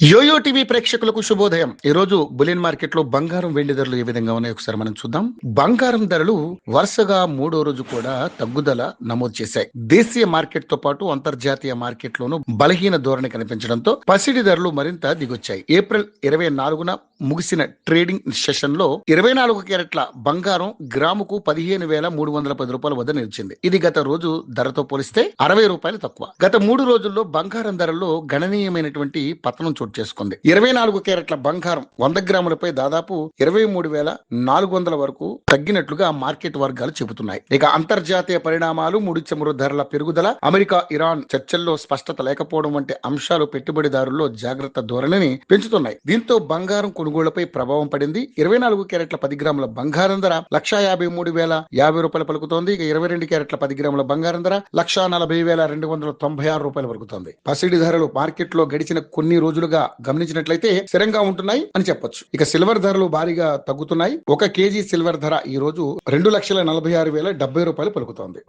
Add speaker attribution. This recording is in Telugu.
Speaker 1: యోయో టీవీ ప్రేక్షకులకు శుభోదయం. ఈ రోజు బులియన్ మార్కెట్ లో బంగారం వెండి ధరలు ఏ విధంగా ఉన్నాయో ఒకసారి మనం చూద్దాం. బంగారం ధరలు వరుసగా మూడో రోజు కూడా తగ్గుదల నమోదు చేశాయి. దేశీయ మార్కెట్ తో పాటు అంతర్జాతీయ మార్కెట్ లోనూ బలహీన ధోరణి కనిపించడంతో పసిడి ధరలు మరింత దిగొచ్చాయి. ఏప్రిల్ 24న ముగిసిన ట్రేడింగ్ సెషన్ లో 24 క్యారెట్ల బంగారం గ్రాముకు 15,310 రూపాయల వద్ద నిలిచింది. ఇది గత రోజు ధరతో పోలిస్తే 60 రూపాయలు తక్కువ. గత 3 రోజుల్లో బంగారం ధరల్లో గణనీయమైనటువంటి పతనం చోటు చేసుకుంది. 24 క్యారెట్ల బంగారం 100 గ్రాములపై దాదాపు 23,400 వరకు తగ్గినట్లుగా మార్కెట్ వర్గాలు చెబుతున్నాయి. ఇక అంతర్జాతీయ పరిణామాలు, ముడి చమురు ధరల పెరుగుదల, అమెరికా ఇరాన్ చర్చల్లో స్పష్టత లేకపోవడం వంటి అంశాలు పెట్టుబడిదారుల్లో జాగ్రత్త ధోరణిని పెంచుతున్నాయి. దీంతో బంగారం కొనుగోళ్లపై ప్రభావం పడింది. 24 క్యారెట్ల 10 గ్రాముల బంగారం ధర 1,53,050 రూపాయలు పలుకుతోంది. ఇక 22 క్యారెట్ల 10 గ్రాముల బంగారం ధర 1,40,296 రూపాయలు పలుకుతోంది. పసిడి ధరలు మార్కెట్ లో గడిచిన కొన్ని రోజులుగా గమనించినట్లయితే స్థిరంగా ఉంటున్నాయి అని చెప్పొచ్చు. ఇక సిల్వర్ ధరలు భారీగా తగ్గుతున్నాయి. 1 కేజీ సిల్వర్ ధర ఈ రోజు 2,46,070 రూపాయలు పలుకుతోంది.